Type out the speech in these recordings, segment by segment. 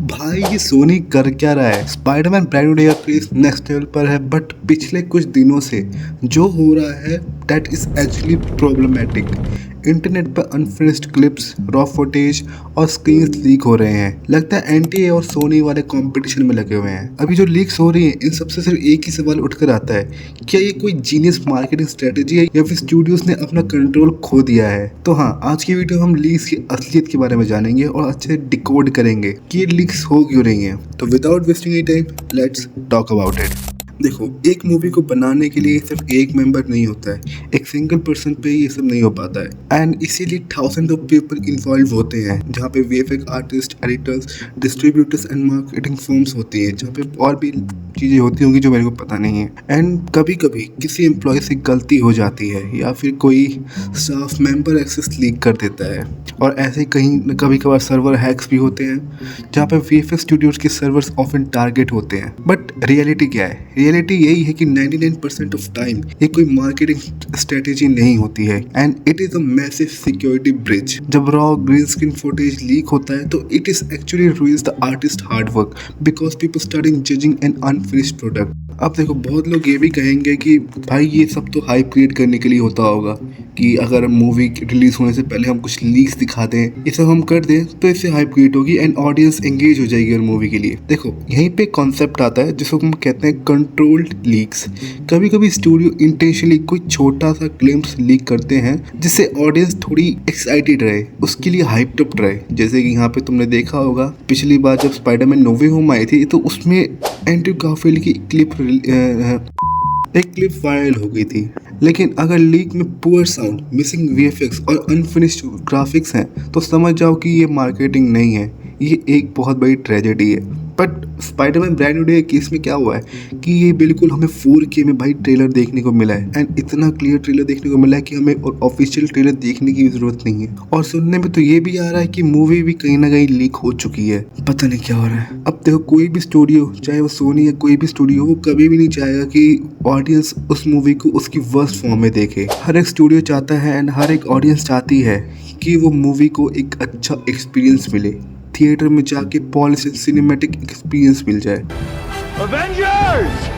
भाई ये सोनी कर क्या रहा है। Spiderman brand new day craze next level पर है, बट पिछले कुछ दिनों से जो हो रहा है that is actually problematic. Internet पर अनफिनिश्ड क्लिप्स, रॉ फुटेज और स्क्रीन्स लीक हो रहे हैं। लगता है एनटीए और सोनी वाले कंपटीशन में लगे हुए हैं। अभी जो लीक्स हो रही हैं इन सबसे सिर्फ एक ही सवाल उठकर आता है, क्या ये कोई जीनियस मार्केटिंग स्ट्रेटेजी है या फिर स्टूडियोज ने अपना कंट्रोल खो दिया है। तो हाँ, आज की वीडियो हम लीक्स की असलियत के बारे में जानेंगे और अच्छे से डिकोड करेंगे कि ये लीक्स हो क्यों रही हैं। तो without wasting any time, let's talk about it. देखो, एक मूवी को बनाने के लिए सिर्फ एक मेंबर नहीं होता है, एक सिंगल पर्सन पे ये सब नहीं हो पाता है। एंड इसीलिए थाउजेंड ऑफ पीपल इन्वॉल्व होते हैं, जहाँ पे VFX artist, editors, distributors and marketing firms होती है, जहाँ पे और भी चीज़ें होती होंगी जो मेरे को पता नहीं है। एंड कभी कभी किसी एम्प्लॉय से गलती हो जाती है या फिर कोई स्टाफ मेंबर एक्सेस लीक कर देता है, और ऐसे ही कहीं कभी कभार सर्वर हैक्स भी होते हैं, जहाँ पे वीएफएक्स स्टूडियोज के सर्वर्स ऑफन टारगेट होते हैं। बट रियलिटी क्या है? रियलिटी यही है कि 99% ऑफ टाइम ये कोई मार्केटिंग स्ट्रेटेजी नहीं होती है, and it is a massive security breach. जब raw green screen footage leak होता है तो it is actually ruins the artist hard work because people starting judging an unfinished product. अब देखो, बहुत लोग ये भी कहेंगे कि भाई ये सब तो हाइप क्रिएट करने के लिए होता होगा, कि अगर मूवी रिलीज होने से पहले हम कुछ लीक्स दिखा दें, ये सब हम कर दें तो इससे हाइप क्रिएट होगी एंड ऑडियंस एंगेज हो जाएगी मूवी के लिए। देखो, यहीं पे कॉन्सेप्ट आता है जिसको हम कहते हैं कंट्रोल्ड लीक्स। कभी कभी स्टूडियो इंटेंशनली कोई छोटा सा ग्लिम्प्स लीक करते हैं जिससे ऑडियंस थोड़ी एक्साइटेड रहे, उसके लिए हाइप्ड अप रहे। जैसे कि यहाँ पे तुमने देखा होगा, पिछली बार जब स्पाइडरमैन नो वे होम आई थी तो उसमें एंड्रयू गारफील्ड की एक क्लिप वायरल हो गई थी। लेकिन अगर लीक में पुअर साउंड, मिसिंग वीएफएक्स और अनफिनिश्ड ग्राफिक्स हैं तो समझ जाओ कि ये मार्केटिंग नहीं है, ये एक बहुत बड़ी ट्रेजेडी है। But Spiderman brand new day case में क्या हुआ है कि ये बिल्कुल हमें 4K में भाई ट्रेलर देखने को मिला है, एंड इतना क्लियर ट्रेलर देखने को मिला है कि हमें और ऑफिशियल ट्रेलर देखने की जरूरत नहीं है। और सुनने में तो ये भी आ रहा है कि मूवी भी कहीं ना कहीं लीक हो चुकी है। पता नहीं क्या हो रहा है। अब देखो, कोई भी स्टूडियो, चाहे वो सोनी या कोई भी स्टूडियो, वो कभी भी नहीं चाहेगा कि ऑडियंस उस मूवी को उसकी वर्स्ट फॉर्म में देखे। हर एक स्टूडियो चाहता है एंड हर एक ऑडियंस चाहती है कि वो मूवी को एक अच्छा एक्सपीरियंस मिले, थिएटर में जाके पॉलिश सिनेमैटिक एक्सपीरियंस मिल जाए। Avengers!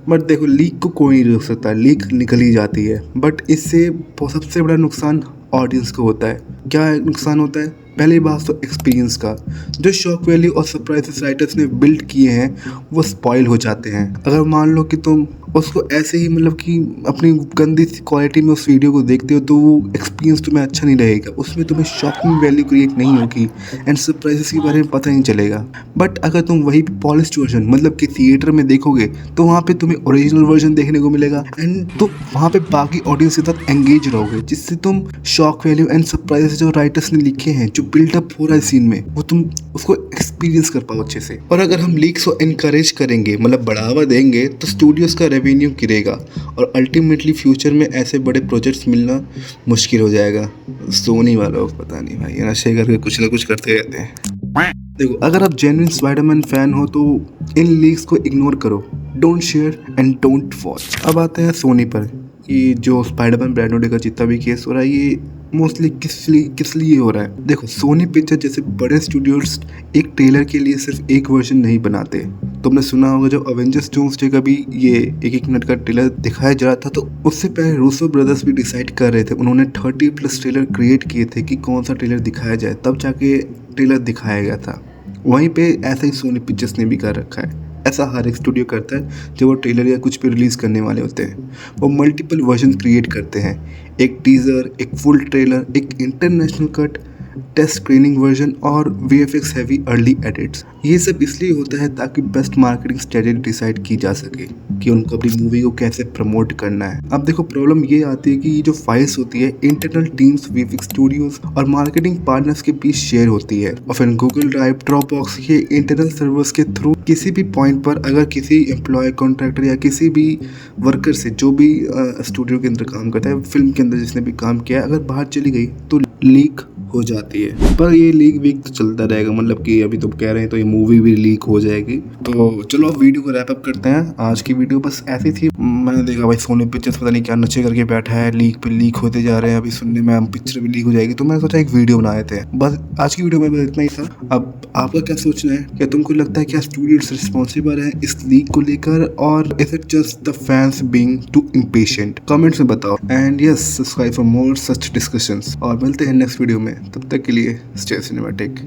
बट देखो, लीक को कोई नहीं रोक सकता, लीक निकल ही जाती है। बट इससे सबसे बड़ा नुकसान ऑडियंस को होता है। क्या नुकसान होता है? पहली बात तो एक्सपीरियंस का, जो शॉक वैल्यू और सरप्राइजेस राइटर्स ने बिल्ड किए हैं वो स्पॉइल हो जाते हैं। अगर मान लो कि तुम उसको ऐसे ही मतलब कि अपनी गंदी सी क्वालिटी में उस वीडियो को देखते हो तो वो एक्सपीरियंस तुम्हें अच्छा नहीं रहेगा, उसमें तुम्हें शॉकिंग वैल्यू क्रिएट नहीं होगी एंड सरप्राइजेस के बारे में पता नहीं चलेगा। बट अगर तुम वही पॉलिश्ड वर्जन मतलब कि थिएटर में देखोगे तो वहाँ पे तुम्हें ओरिजिनल वर्जन देखने को मिलेगा, एंड तुम वहाँ पे बाकी ऑडियंस के साथ एंगेज रहोगे, जिससे तुम शॉक वैल्यू एंड सरप्राइजेस जो राइटर्स ने लिखे हैं, जो बिल्डअप हो रहा है सीन में, वो तुम उसको एक्सपीरियंस कर पाओ अच्छे से। और अगर हम लीक्स को एनकरेज करेंगे, मतलब बढ़ावा देंगे, तो स्टूडियोज का रेवेन्यू गिरेगा और अल्टीमेटली फ्यूचर में ऐसे बड़े प्रोजेक्ट्स मिलना मुश्किल हो जाएगा। सोनी वालों को पता नहीं भाई, नशे करके कुछ ना कुछ करते रहते हैं। देखो, अगर आप जेन्युइन स्पाइडरमैन फैन हो तो इन लीक्स को इग्नोर करो, don't share and don't watch. अब आते हैं सोनी पर। ये जो स्पाइडरमैन ब्रांड न्यू डे का जितना भी केस हो रहा है, ये मोस्टली किस लिए हो रहा है? देखो, सोनी पिक्चर जैसे बड़े स्टूडियोज एक ट्रेलर के लिए सिर्फ एक वर्जन नहीं बनाते। तुमने सुना होगा जब अवेंजर्स डूम्सडे का भी ये 1 मिनट का ट्रेलर दिखाया जा रहा था तो उससे पहले रूसो ब्रदर्स भी डिसाइड कर रहे थे। उन्होंने 30+ ट्रेलर क्रिएट किए थे कि कौन सा ट्रेलर दिखाया जाए, तब जाके ट्रेलर दिखाया गया था। वहीं पे ऐसा ही सोनी पिक्चर्स ने भी कर रखा है। ऐसा हर एक स्टूडियो करता है जब वो ट्रेलर या कुछ भी रिलीज़ करने वाले होते हैं। वो मल्टीपल वर्जन क्रिएट करते हैं, एक टीज़र, एक फुल ट्रेलर, एक international cut, test screening version और वीएफएक्स हैवी अर्ली एडिट्स। ये सब इसलिए होता है ताकि बेस्ट मार्केटिंग स्ट्रेटेजी डिसाइड की जा सके कि उनको अपनी मूवी को कैसे प्रमोट करना है। अब देखो, प्रॉब्लम ये आती है कि ये जो फाइल्स होती है इंटरनल टीम्स, वीएफएक्स स्टूडियोज और मार्केटिंग पार्टनर्स के बीच शेयर होती है, और फिर गूगल ड्राइव, ड्रॉपबॉक्स के इंटरनल सर्वर्स के थ्रू किसी भी पॉइंट पर अगर किसी एम्प्लॉय, कॉन्ट्रैक्टर या किसी भी वर्कर से, जो भी स्टूडियो के अंदर काम करता है, फिल्म के अंदर जिसने भी काम किया है, अगर बाहर चली गई तो लीक हो जाती है। पर ये लीक वीक तो चलता रहेगा, मतलब कि अभी तो कह रहे हैं तो ये मूवी भी लीक हो जाएगी। तो चलो अब वीडियो को रैप अप करते हैं। आज की वीडियो बस ऐसी थी। मैंने देखा भाई सोनी पिक्चर्स पता नहीं क्या नशे करके बैठा है, लीक पे लीक होते जा रहे हैं। अभी सुनने में पिक्चर भी लीक हो जाएगी, तो मैंने सोचा एक वीडियो बनाए थे। बस आज की वीडियो में बस इतना ही था। अब आपका क्या सोचना है? क्या तुमको लगता है क्या स्टूडियोज रिस्पॉन्सिबल है इस लीक को लेकर, और is it just the fans being too impatient? Comments में बताओ। And yes, subscribe for more such discussions. और मिलते हैं नेक्स्ट वीडियो में, तब तक के लिए स्टे सिनेमैटिक।